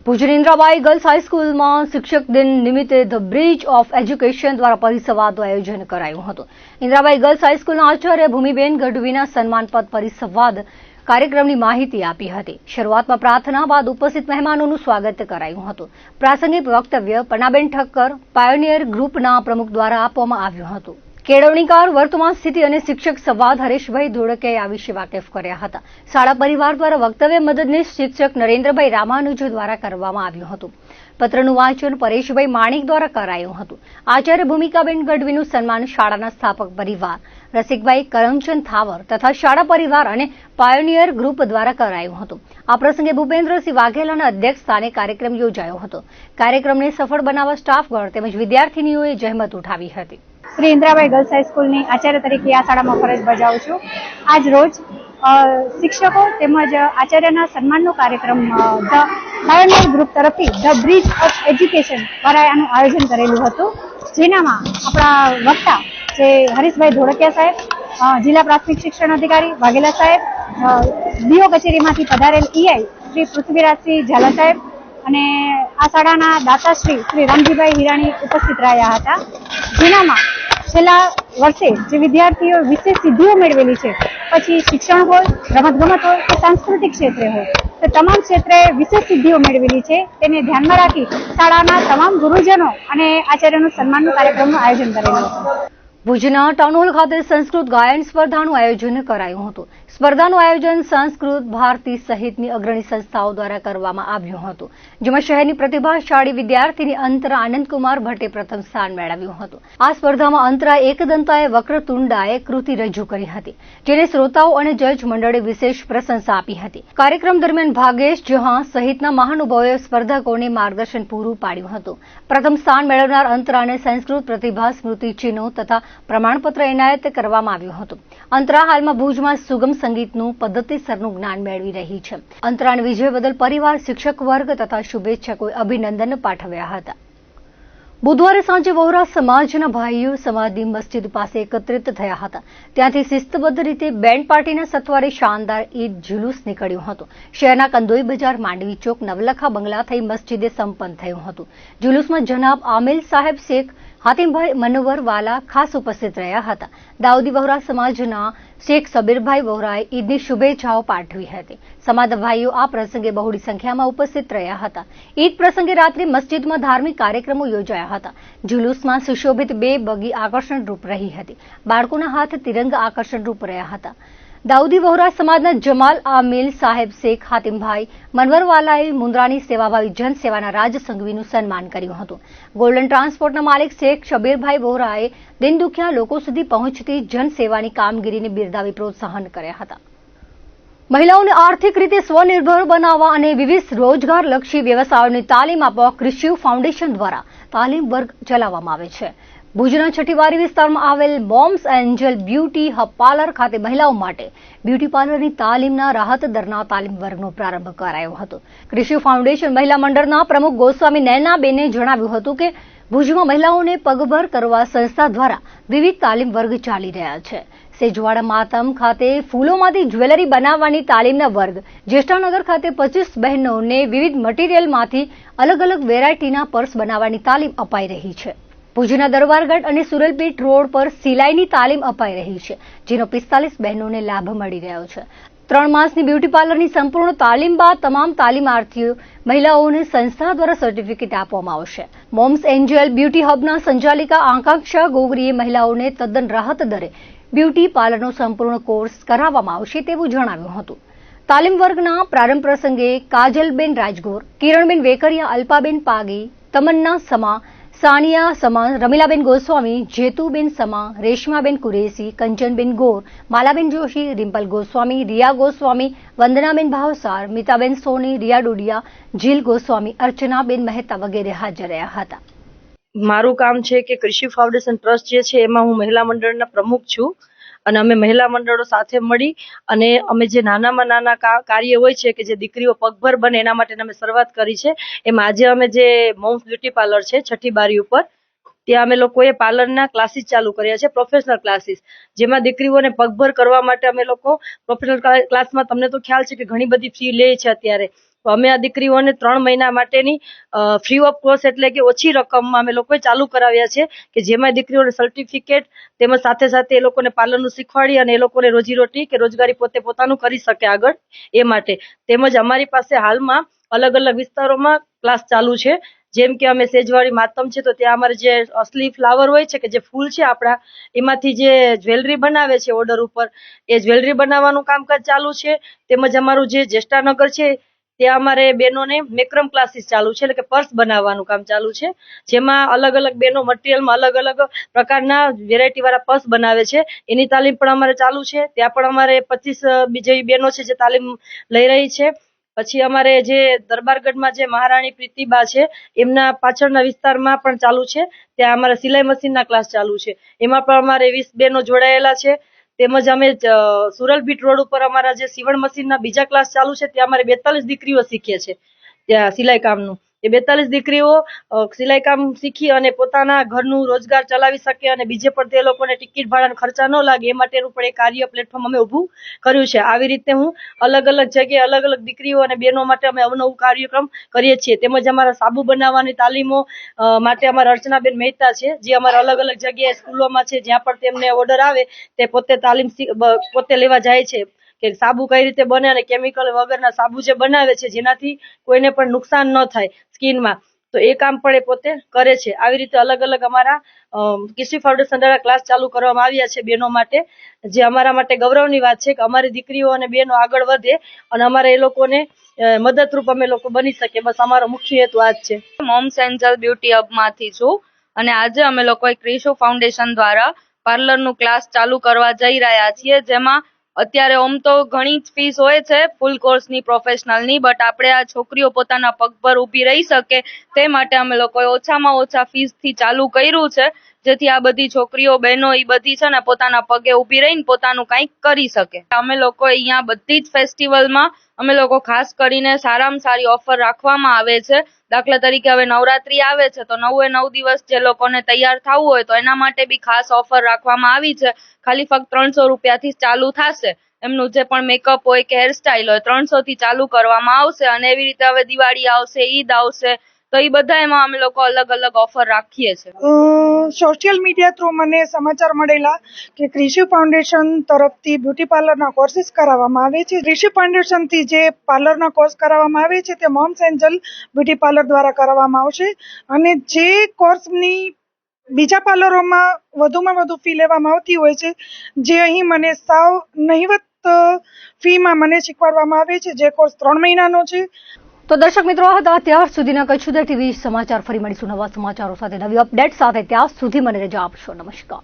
ભુજની ઇન્દ્રાબાઈ ગર્લ્સ હાઈસ્કૂલમાં શિક્ષક દિન નિમિત્તે ધ બ્રિજ ઓફ એજ્યુકેશન દ્વારા પરિસંવાદનું આયોજન કરાયું હતું. ઇન્દ્રાબાઈ ગર્લ્સ હાઈસ્કૂલના આચાર્ય ભૂમિબેન ગઢવીના સન્માનપદ પરિસંવાદ કાર્યક્રમની માહિતી આપી હતી. શરૂઆતમાં પ્રાર્થના બાદ ઉપસ્થિત મહેમાનોનું સ્વાગત કરાયું હતું. પ્રાસંગિક વક્તવ્ય પન્નાબેન ઠક્કર પાયોનિયર ગ્રુપના પ્રમુખ દ્વારા આપવામાં આવ્યું હતું. કેળવણીકાર વર્તમાન સ્થિતિ અને શિક્ષક સંવાદ હરેશભાઈ ધોળકિયાએ આ વિશે વાકેફ કર્યા હતા. શાળા પરિવાર દ્વારા વક્તવ્ય મદદનીશ શિક્ષક નરેન્દ્રભાઈ રામાનુજ દ્વારા કરવામાં આવ્યું હતું. પત્રનું વાંચન પરેશભાઈ માણિક દ્વારા કરાયું હતું. આચાર્ય ભૂમિકાબેન ગઢવીનું સન્માન શાળાના સ્થાપક પરિવાર રસિકભાઈ કરમચંદ થાવર તથા શાળા પરિવાર અને પાયોનિયર ગ્રુપ દ્વારા કરાયું હતું. આ પ્રસંગે ભૂપેન્દ્રસિંહ વાઘેલાના અધ્યક્ષ સ્થાને કાર્યક્રમ યોજાયો હતો. કાર્યક્રમને સફળ બનાવવા સ્ટાફગણ તેમજ વિદ્યાર્થીનીઓએ જહેમત ઉઠાવી હતી. શ્રી ઇન્દ્રાબાઈ ગર્લ્સ હાઈસ્કૂલની આચાર્ય તરીકે આ શાળામાં ફરજ બજાવું છું. આજ રોજ શિક્ષકો તેમજ આચાર્યના સન્માનનો કાર્યક્રમ ધ પાયોનિયર ગ્રુપ તરફથી ધ બ્રિજ ઓફ એજ્યુકેશન દ્વારા આનું આયોજન કરેલું હતું. જેનામાં આપણા વક્તા જે હરીશભાઈ ધોળકિયા સાહેબ, જિલ્લા પ્રાથમિક શિક્ષણ અધિકારી વાઘેલા સાહેબ, ડીઓ કચેરીમાંથી પધારેલ ઈઆઈ શ્રી પૃથ્વીરાજસિંહ ઝાલા સાહેબ અને આ શાળાના દાતાશ્રી શ્રી રામજીભાઈ હિરાણી ઉપસ્થિત રહ્યા હતા. જેનામાં છેલ્લા વર્ષે જે વિદ્યાર્થીઓ વિશેષ સિદ્ધિઓ મેળવેલી છે, પછી શિક્ષણ હોય, રમતગમત હોય કે સાંસ્કૃતિક ક્ષેત્રે હોય, તો તમામ ક્ષેત્રે વિશેષ સિદ્ધિઓ મેળવેલી છે તેને ધ્યાનમાં રાખી શાળાના તમામ ગુરુજનો અને આચાર્યનું સન્માનનું કાર્યક્રમનું આયોજન કરેલું હતું. ભુજના ટાઉન હોલ ખાતે સંસ્કૃત ગાયન સ્પર્ધાનું આયોજન કરાયું હતું. સ્પર્ધાનું આયોજન સંસ્કૃત ભારતી સહિતની અગ્રણી સંસ્થાઓ દ્વારા કરવામાં આવ્યું હતું, જેમાં શહેરની પ્રતિભાશાળી વિદ્યાર્થીની અંતરા આનંદકુમાર ભટ્ટે પ્રથમ સ્થાન મેળવ્યું હતું. આ સ્પર્ધામાં અંતરા એકદંતાએ વક્રતુંડાએ કૃતિ રજૂ કરી હતી, જેને શ્રોતાઓ અને જજ મંડળે વિશેષ પ્રશંસા આપી હતી. કાર્યક્રમ દરમિયાન ભાગેશ જહાં સહિતના મહાનુભાવોએ સ્પર્ધકોને માર્ગદર્શન પૂરું પાડ્યું હતું. પ્રથમ સ્થાન મેળવનાર અંતરાને સંસ્કૃત પ્રતિભા સ્મૃતિ ચિહ્નો તથા પ્રમાણપત્ર એનાયત કરવામાં આવ્યું હતું. અંતરા હાલમાં ભુજમાં સુગમ સંગીતનું પદ્ધતિસરનું જ્ઞાન મેળવી રહી છે. અંતરાના વિજય બદલ પરિવાર, શિક્ષક વર્ગ તથા શુભેચ્છકોએ અભિનંદન પાઠવ્યા હતા. બુધવારે સાંજે વહોરા સમાજના ભાઈઓ સમાજની મસ્જિદ પાસે એકત્રિત થયા હતા. ત્યાંથી શિસ્તબદ્ધ રીતે બેન્ડ પાર્ટીના સથવારે શાનદાર ઈદ જુલુસ નીકળ્યું હતું. શહેરના કંદોઈ બજાર, માંડવી ચોક, નવલખા બંગલા થઈ મસ્જિદે સંપન્ન થયું હતું. જુલુસમાં જનાબ આમિલ સાહેબ શેખ, હાતિમભાઈ મનોવર વાલા ખાસ ઉપસ્થિત રહ્યા હતા. દાઉદી વહોરા સમાજના શેખ સબીરભાઈ વહોરાએ ઈદની શુભેચ્છાઓ પાઠવી હતી. સમાજના ભાઈઓ આ પ્રસંગે બહોળી સંખ્યામાં ઉપસ્થિત રહ્યા હતા. ઈદ પ્રસંગે રાત્રે મસ્જિદમાં ધાર્મિક કાર્યક્રમો યોજાયા હતા. જુલુસમાં સુશોભિત બે બગી આકર્ષણરૂપ રહી હતી. બાળકોના હાથ તિરંગા આકર્ષણરૂપ રહ્યા હતા. દાઉદી વહોરા સમાજના જમાલ આમિલ સાહેબ શેખ, હાતિમભાઈ મનવરવાલાએ મુન્દ્રાની સેવાભાવી જનસેવાના રાજસંઘવીનું સન્માન કર્યું હતું. ગોલ્ડન ટ્રાન્સપોર્ટના માલિક શેખ શબીરભાઈ વહોરાએ દિન દુખિયા લોકો સુધી પહોંચતી જનસેવાની કામગીરીને બિરદાવી પ્રોત્સાહન કર્યા હતા. મહિલાઓને આર્થિક રીતે સ્વનિર્ભર બનાવવા અને વિવિધ રોજગારલક્ષી વ્યવસાયોની તાલીમ આપવા કૃષિ ફાઉન્ડેશન દ્વારા તાલીમ વર્ગ ચલાવવામાં આવે છે. ભુજના છઠ્ઠીવારી વિસ્તારમાં આવેલ moms Angel beauty hub parlour ખાતે મહિલાઓ માટે બ્યુટી પાર્લરની તાલીમના રાહત દરના તાલીમ વર્ગનો પ્રારંભ કરાયો હતો. કૃષિ ફાઉન્ડેશન મહિલા મંડળના પ્રમુખ ગોસ્વામી નૈનાબેને જણાવ્યું હતું કે ભુજમાં મહિલાઓને પગભર કરવા સંસ્થા દ્વારા વિવિધ તાલીમ વર્ગ ચાલી રહ્યા છે. સેજવાડા માતમ ખાતે ફૂલોમાંથી જ્વેલરી બનાવવાની તાલીમના વર્ગ, જ્યેષ્ઠાનગર ખાતે 25 બહેનોને વિવિધ મટીરીયલમાંથી અલગ અલગ વેરાયટીના પર્સ બનાવવાની તાલીમ અપાઈ રહી છે. ભુજના દરબારગઢ અને સુરલપીટ રોડ પર સિલાઈની તાલીમ અપાઈ રહી છે, જેનો 45 બહેનોને લાભ મળી રહ્યો છે. 3 માસની બ્યુટી પાર્લરની સંપૂર્ણ તાલીમ બાદ તમામ તાલીમાર્થીઓ મહિલાઓને સંસ્થા દ્વારા સર્ટિફિકેટ આપવામાં આવશે. મોમ્સ એન્જલ બ્યુટી હબના સંચાલિકા આકાંક્ષા ગોગરીએ મહિલાઓને તદ્દન રાહત દરે બ્યુટી પાર્લરનો સંપૂર્ણ કોર્સ કરાવવામાં આવશે તેવું જણાવ્યું હતું. તાલીમ વર્ગના પ્રારંભ પ્રસંગે કાજલબેન રાજગોર, કિરણબેન વેકરિયા, અલ્પાબેન પાગી, તમન્ના સમા, સાનિયા સમા, રમીલાબેન ગોસ્વામી, જેતુબેન સમા, રેશમાબેન કુરેશી, કંચનબેન ગોર, માલાબેન જોશી, રિમ્પલ ગોસ્વામી, રિયા ગોસ્વામી, વંદનાબેન ભાવસાર, મિતાબેન સોની, રિયા ડોડિયા, જીલ ગોસ્વામી, અર્ચનાબેન મહેતા વગેરે હાજર રહ્યા હતા. મારું કામ છે કે કૃષિ ફાઉન્ડેશન ટ્રસ્ટ જે છે એમાં હું મહિલા મંડળના પ્રમુખ છું અને અમે મહિલા મંડળો સાથે મળી અને અમે જે નાનામાં નાના કાર્ય હોય છે કે જે દીકરીઓ પગભર બને એના માટે અમે શરૂઆત કરી છે. એમાં આજે અમે જે મોમ્સ બ્યુટી પાર્લર છે છઠ્ઠી બારી ઉપર, ત્યાં અમે લોકોએ પાર્લરના ક્લાસીસ ચાલુ કર્યા છે, પ્રોફેશનલ ક્લાસીસ, જેમાં દીકરીઓને પગભર કરવા માટે અમે લોકો પ્રોફેશનલ ક્લાસમાં તમને તો ખ્યાલ છે કે ઘણી બધી ફી લે છે અત્યારે, તો અમે આ દીકરીઓને 3 મહિના માટેની ફ્રી ઓફ કોસ્ટ એટલે કે ઓછી રકમમાં અમે લોકોએ ચાલુ કરાવ્યા છે, કે જેમાં દીકરીઓને સર્ટિફિકેટ તેમજ સાથે સાથે એ લોકોને પાર્લરનું શીખવાડી અને એ લોકોને રોજીરોટી કે રોજગારી પોતાનું કરી શકે આગળ એ માટે. તેમજ અમારી પાસે હાલમાં અલગ અલગ વિસ્તારોમાં ક્લાસ ચાલુ છે, જેમ કે અમે સેજવાડી માતમ છે તો ત્યાં અમારે જે અસલી ફ્લાવર હોય છે કે જે ફૂલ છે આપણા એમાંથી જે જ્વેલરી બનાવે છે ઓર્ડર ઉપર, એ જ્વેલરી બનાવવાનું કામકાજ ચાલુ છે. તેમજ અમારું જે જ્યેષ્ઠાનગર છે ત્યાં અમારે બહેનોને મેક્રમ ક્લાસીસ ચાલુ છે, એટલે કે પર્સ બનાવવાનું કામ ચાલુ છે, જેમાં અલગ અલગ બહેનો મટીરિયલમાં અલગ અલગ પ્રકારના વેરાયટી વાળા પર્સ બનાવે છે. એની તાલીમ પણ અમારે ચાલુ છે. ત્યાં પણ અમારે 25 જેવી બહેનો છે જે તાલીમ લઈ રહી છે. પછી અમારે જે દરબારગઢમાં જે મહારાણી પ્રીતિબા છે એમના પાછળના વિસ્તારમાં પણ ચાલુ છે, ત્યાં અમારે સિલાઈ મશીનના ક્લાસ ચાલુ છે, એમાં પણ અમારે 20 બહેનો જોડાયેલા છે. તેમજ અમે સુરલ બીટ રોડ ઉપર અમારા જે સીવણ મશીનના બીજા ક્લાસ ચાલુ છે, ત્યાં અમારે 42 દીકરીઓ શીખે છે ત્યાં સિલાઈ કામનું. એ 42 દીકરીઓ સિલાઈ કામ શીખી અને પોતાના ઘરનું રોજગાર ચલાવી શકે અને બીજે પણ તે લોકોને ટિકિટ ભાડાના ખર્ચા ન લાગે એ માટેનું પણ એક કાર્ય પ્લેટફોર્મ અમે ઊભું કર્યું છે. આવી રીતે હું અલગ અલગ જગ્યાએ અલગ અલગ દીકરીઓ અને બહેનો માટે અમે અવનવું કાર્યક્રમ કરીએ છીએ. તેમજ અમારા સાબુ બનાવવાની તાલીમો માટે અમારા અર્ચનાબેન મહેતા છે, જે અમારા અલગ અલગ જગ્યાએ સ્કૂલોમાં છે, જ્યાં પણ તેમને ઓર્ડર આવે તે પોતે તાલીમ પોતે લેવા જાય છે કે સાબુ કઈ રીતે બને અને કેમિકલ વગરના સાબુ જે બનાવે છે જેનાથી કોઈને પણ નુકસાન ન થાય સ્કિનમાં, તો એ કામ પણ એ પોતે કરે છે. આવી રીતે અલગ અલગ અમારા કૃષિ ફાઉન્ડેશન દ્વારા ક્લાસ ચાલુ કરવામાં આવ્યા છે બહેનો માટે, જે અમારા માટે ગૌરવની વાત છે કે અમારી દીકરીઓ અને બહેનો આગળ વધે અને અમારે એ લોકોને મદદરૂપ અમે લોકો બની શકીએ. બસ અમારો મુખ્ય હેતુ આ જ છે. મોમ્સ એન્જલ બ્યુટી હબમાંથી છું અને આજે અમે લોકો ક્રિશુ ફાઉન્ડેશન દ્વારા પાર્લરનું ક્લાસ ચાલુ કરવા જઈ રહ્યા છીએ, જેમાં અત્યારે આમ તો ઘણી જ ફીસ હોય છે ફૂલ કોર્સની પ્રોફેશનલની, બટ આપણે આ છોકરીઓ પોતાના પગ પર ઊભી રહી શકે તે માટે અમે લોકોએ ઓછામાં ઓછા ફીસથી ચાલુ કર્યું છે, જેથી આ બધી છોકરીઓ બહેનો એ બધી છે ને પોતાના પગે ઊભી રહીને પોતાનું કંઈક કરી શકે. અમે લોકો અહીંયા બધી જ ફેસ્ટિવલમાં અમે લોકો ખાસ કરીને સારામાં સારી ઓફર રાખવામાં આવે છે. દાખલા તરીકે હવે નવરાત્રી આવે છે તો 9 દિવસ જે લોકોને તૈયાર થવું હોય તો એના માટે બી ખાસ ઓફર રાખવામાં આવી છે. ખાલી ફક્ત 300 રૂપિયાથી ચાલુ થશે. એમનું જે પણ મેકઅપ હોય કે હેરસ્ટાઈલ હોય 300 થી ચાલુ કરવામાં આવશે. અને એવી રીતે હવે દિવાળી આવશે, ઈદ આવશે તો એ બધા એમાં અમે લોકો અલગ અલગ ઓફર રાખીએ છીએ. સોશિયલ મીડિયા થ્રુ મને સમાચાર મળેલા કે કૃષિ ફાઉન્ડેશન તરફથી બ્યુટી પાર્લરના કોર્સીસ કરાવવામાં આવે છે. કૃષિ ફાઉન્ડેશનથી જે પાર્લરના કોર્સ કરાવવામાં આવે છે તે મોમ્સ એન્જલ બ્યુટી પાર્લર દ્વારા કરાવવામાં આવશે અને જે કોર્સની બીજા પાર્લરોમાં વધુમાં વધુ ફી લેવામાં આવતી હોય છે, જે અહીં મને સાવ નહિવત ફીમાં મને શીખવાડવામાં આવે છે, જે કોર્સ 3 મહિનાનો છે. તો દર્શક મિત્રો હતા અત્યાર સુધીના કચ્છ ટીવી સમાચાર. ફરી મળીશું નવા સમાચારો સાથે, નવી અપડેટ સાથે. ત્યાં સુધી મને રજા આપશો. નમસ્કાર.